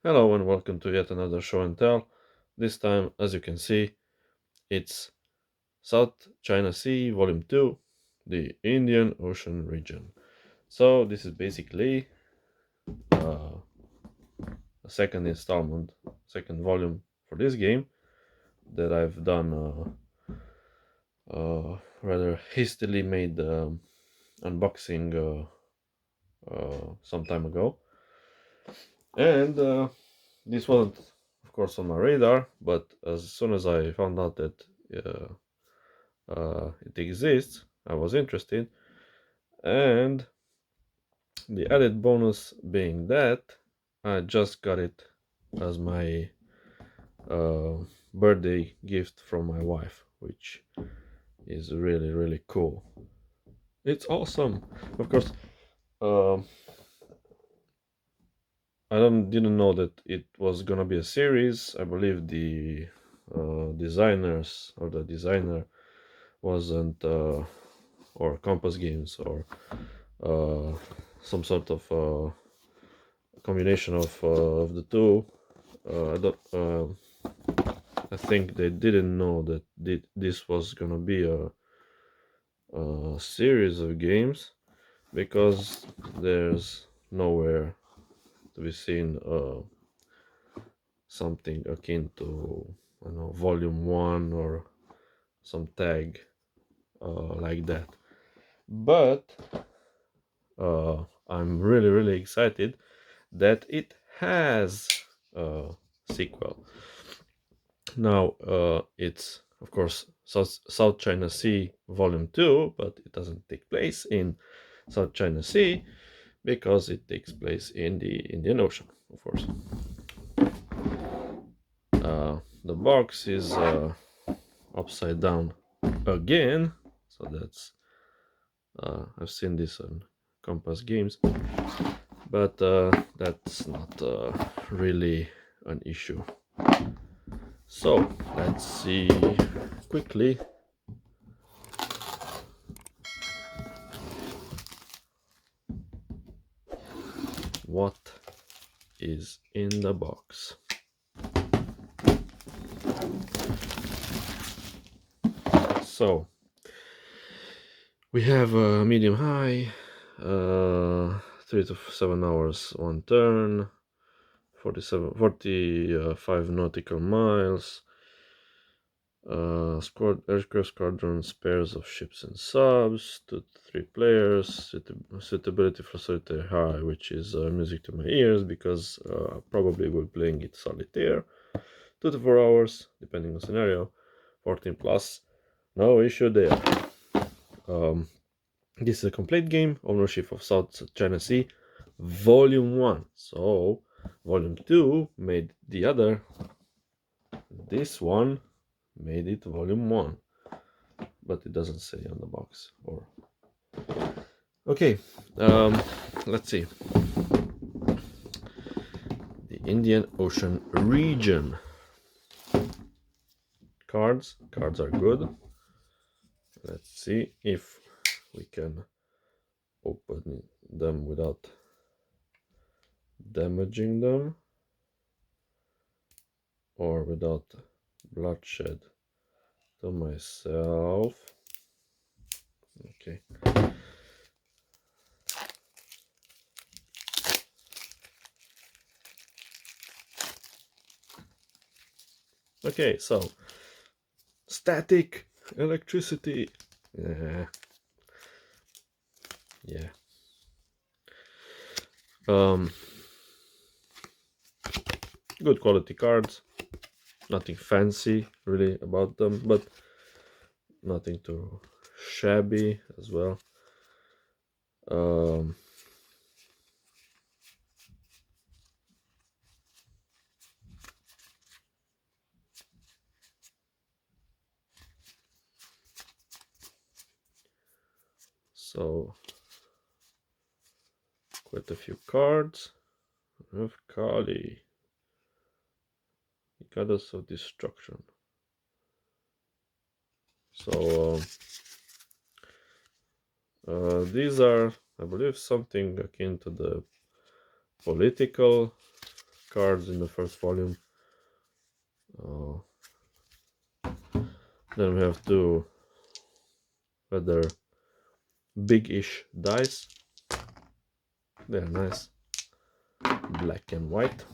Hello and welcome to yet another show and tell. This time, as you can see, it's South China Sea Volume 2, the Indian Ocean region. So, this is basically uh, a second installment, second volume for this game that I've done rather hastily made unboxing some time ago. And this wasn't, of course, on my radar, but as soon as I found out that it exists, I was interested, and the added bonus being that I just got it as my uh, birthday gift from my wife, which is really really cool. It's awesome. Of course, um I didn't know that it was gonna be a series. I believe the designers or the designer wasn't or Compass Games or uh, some sort of combination of the two. I don't. I think they didn't know that this was gonna be a series of games because there's nowhere to be seen something akin to I don't know Volume One or some tag like that. But I'm really really excited that it has a sequel. Now, it's of course South China Sea Volume 2, but it doesn't take place in South China Sea because it takes place in the Indian Ocean, of course. The box is upside down again, so that's I've seen this on Compass Games, but that's not really an issue. So let's see quickly what is in the box. So we have a medium high, 3 to 7 hours one turn, 45 nautical miles, aircraft squadrons, pairs of ships and subs, 2 to 3 players, suitability for solitaire high, which is music to my ears because probably will playing it solitaire. 2 to 4 hours, depending on scenario, 14 plus, no issue there. Um, this is a complete game, ownership of South China Sea, Volume 1. So, Volume 2 made the other. This one made it Volume 1. But it doesn't say on the box. Or okay, let's see. The Indian Ocean region. Cards are good. Let's see if we can open them without damaging them or without bloodshed to myself. Okay. Okay, so static electricity. Yeah. Good quality cards. Nothing fancy really about them, but nothing too shabby as well. Um, so quite a few cards. Of Kali, Goddess of Destruction. So these are, I believe, something akin to the political cards in the first volume. Then we have two rather big-ish dice. They're nice, black and white.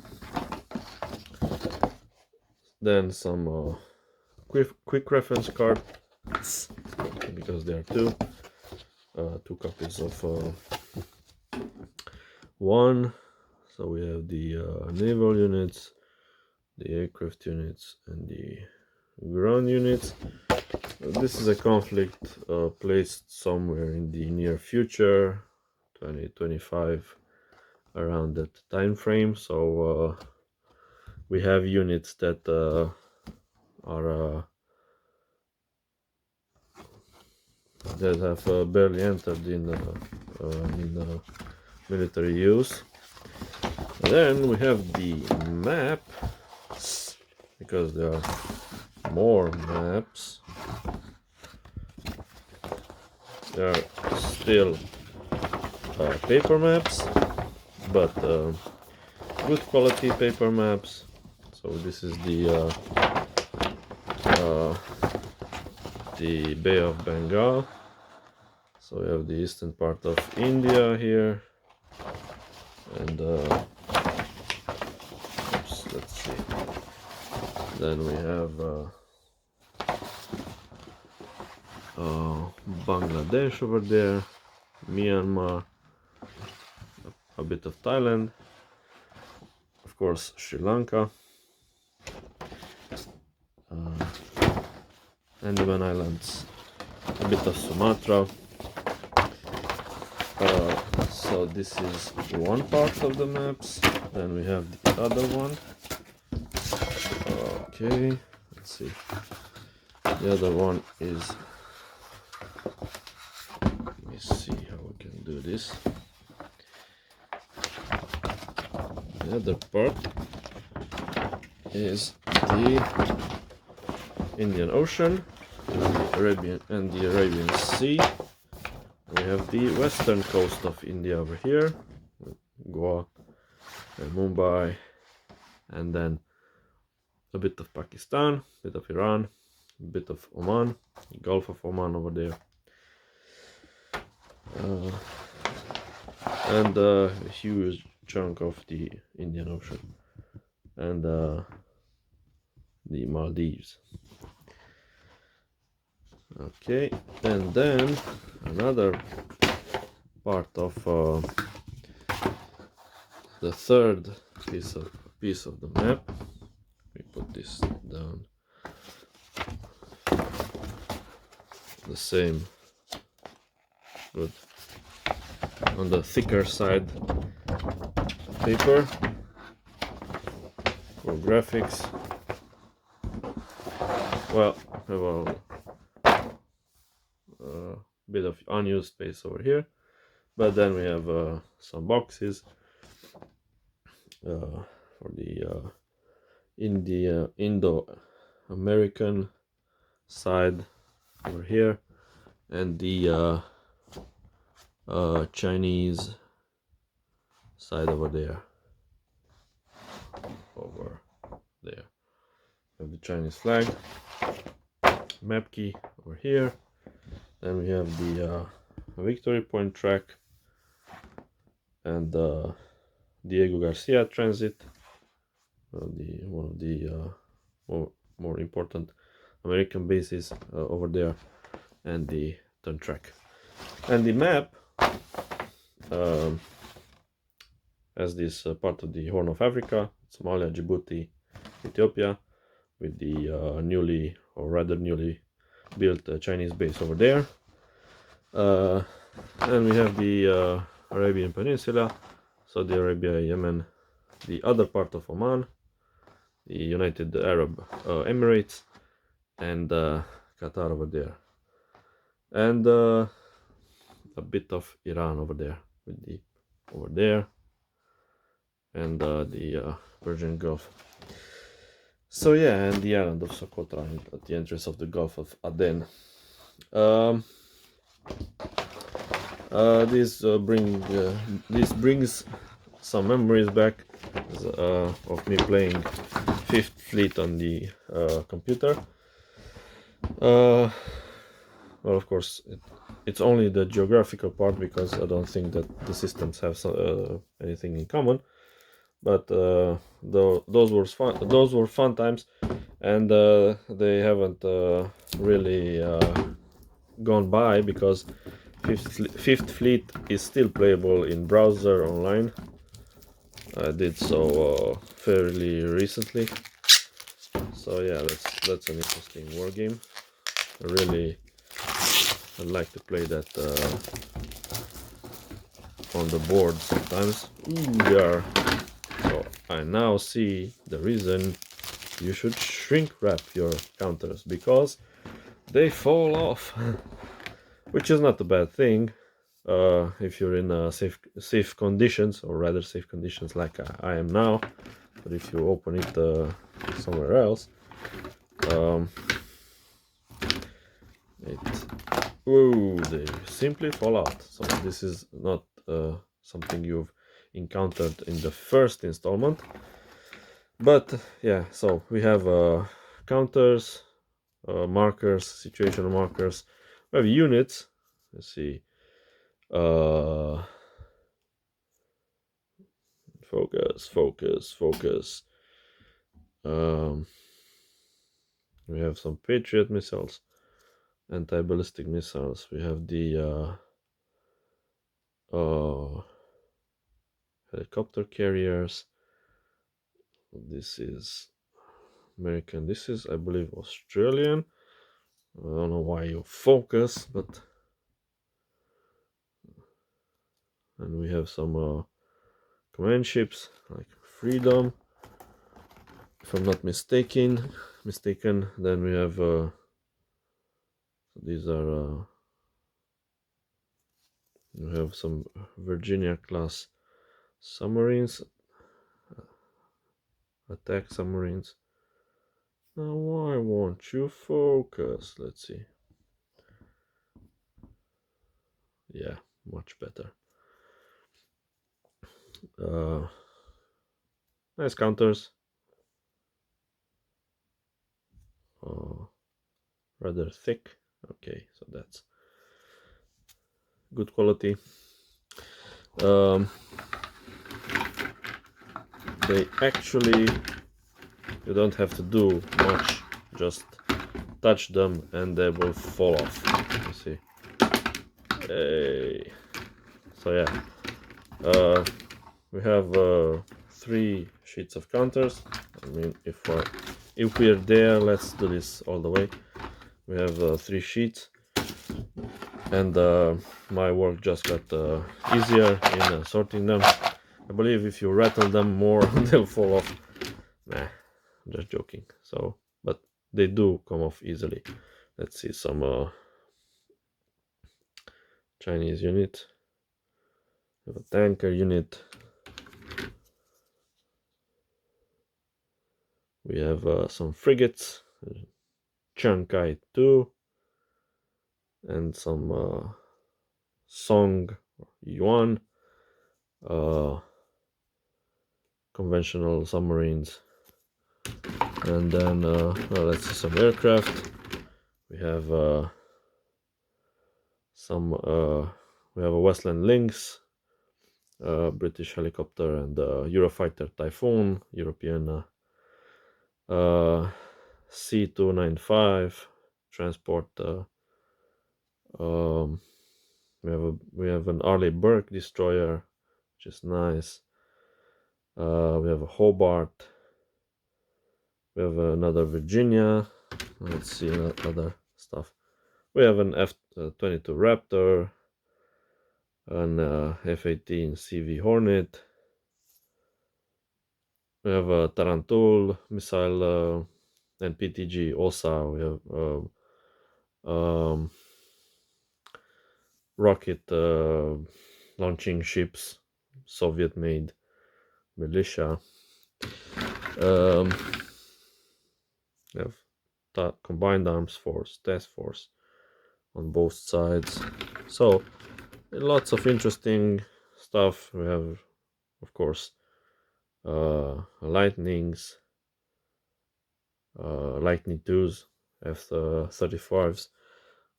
Then some quick reference cards, because there are two copies of one. So we have the naval units, the aircraft units, and the ground units. This is a conflict placed somewhere in the near future, 2025, around that time frame. So we have units that that have barely entered in military use. Then we have the map, because there are more maps. There are still paper maps, but good quality paper maps. So this is the Bay of Bengal. So we have the eastern part of India here, and let's see. Then we have Bangladesh over there, Myanmar, a bit of Thailand, of course Sri Lanka, Andaman Islands, a bit of Sumatra. So this is one part of the maps. Then we have the other one. Okay, let's see. The other one is, let me see how we can do this. The other part is the Indian Ocean and the Arabian Sea. We have the western coast of India over here, Goa and Mumbai, and then a bit of Pakistan, a bit of Iran, a bit of Oman, Gulf of Oman over there, and a huge chunk of the Indian Ocean, and the Maldives. Okay, and then another part of the third piece of the map. We put this down the same, good, on the thicker side paper for graphics. Well, we have a bit of unused space over here, but then we have some boxes for the Indo-American side over here, and the Chinese side over there. We have the Chinese flag, map key over here. Then we have the Victory Point track and Diego Garcia transit, one of the more important American bases over there, and the turn track. And the map as this part of the Horn of Africa, Somalia, Djibouti, Ethiopia, with the newly built Chinese base over there. And we have the Arabian Peninsula, Saudi Arabia, Yemen, the other part of Oman, the United Arab Emirates, and Qatar over there, and a bit of Iran over there, with the over there, and the Persian Gulf. So yeah, and the island of Socotra at the entrance of the Gulf of Aden. This brings some memories back of me playing Fifth Fleet on the computer. Well, of course, it's only the geographical part, because I don't think that the systems have anything in common. But those were fun times, and they haven't really gone by, because Fifth Fleet is still playable in browser online. I did so fairly recently. So yeah, that's an interesting war game. I'd like to play that on the board sometimes. Ooh, so I now see the reason you should shrink wrap your counters, because they fall off. Which is not a bad thing if you're in safe conditions, or rather safe conditions like I am now. But if you open it somewhere else, they simply fall out. So this is not something you've encountered in the first installment. But yeah, so we have counters, markers, situational markers. We have units. Let's see. Focus. We have some Patriot missiles, anti-ballistic missiles. We have the helicopter carriers. This is American. This is, I believe, Australian. I don't know why you focus, but... And we have some command ships like Freedom, if I'm not mistaken. Then we have these are we have some Virginia class submarines, attack submarines. Now why won't you focus? Let's see. Yeah, much better. Nice counters. Rather thick. Okay, so that's good quality. They actually, you don't have to do much, just touch them and they will fall off. You see. Hey. So yeah, we have 3 sheets of counters. I mean, if we're there, let's do this all the way. We have 3 sheets, and my work just got easier in sorting them. I believe if you rattle them more, they'll fall off. Nah, I'm just joking. So, but they do come off easily. Let's see some Chinese unit. We have a tanker unit. We have some frigates, Chiangkai 2, and some Song Yuan, conventional submarines. And then let's see some aircraft. We have we have a Westland Lynx, British helicopter, and Eurofighter Typhoon, European C295 transport. We have an Arleigh Burke destroyer, which is nice. We have a Hobart. We have another Virginia. Let's see other stuff. We have an F-22 Raptor, an F-18 CV Hornet. We have a Tarantul missile and PTG OSA. We have rocket launching ships, Soviet-made militia. We have combined arms force, task force on both sides. So lots of interesting stuff. We have of course, Lightning 2s, F-35s,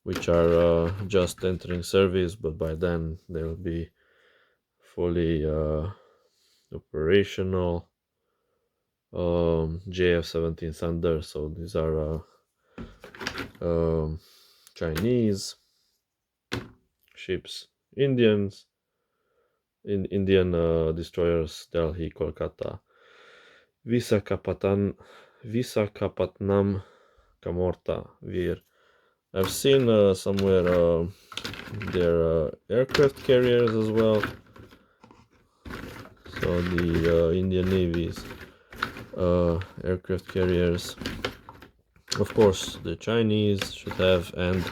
which are just entering service, but by then they'll be fully operational. JF-17 Thunder, so these are Chinese ships, Indian destroyers, Delhi, Kolkata, Visakhapatnam, Kamorta, Veer. I've seen somewhere their aircraft carriers as well. So the Indian Navy's aircraft carriers. Of course, the Chinese should have, and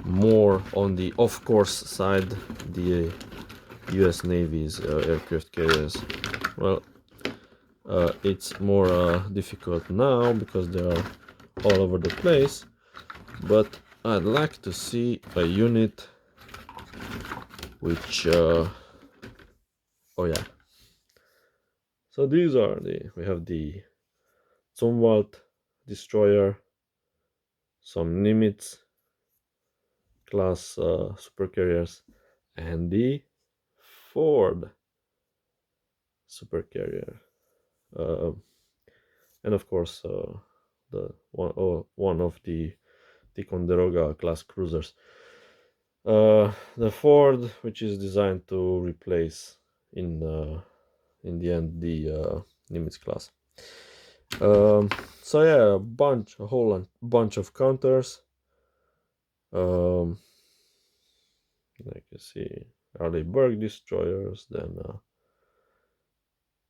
more on the off-course side, the US Navy's aircraft carriers. Well, it's more difficult now because they are all over the place, but I'd like to see a unit which oh yeah, so these are we have the Zumwalt destroyer, some Nimitz class supercarriers, and the Ford supercarrier, and of course the one of the Ticonderoga class cruisers. The Ford, which is designed to replace in the end the Nimitz class. So yeah, a whole bunch of counters. Like you see, early Berg destroyers, then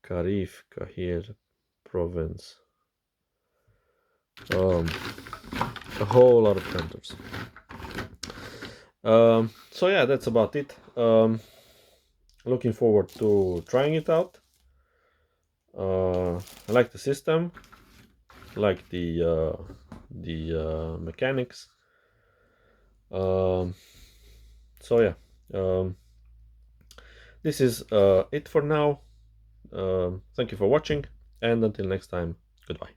Karif, Kahir, Provence. A whole lot of counters. So yeah, that's about it. Looking forward to trying it out. I like the system, like the mechanics. So yeah, this is it for now. Thank you for watching, and until next time, goodbye.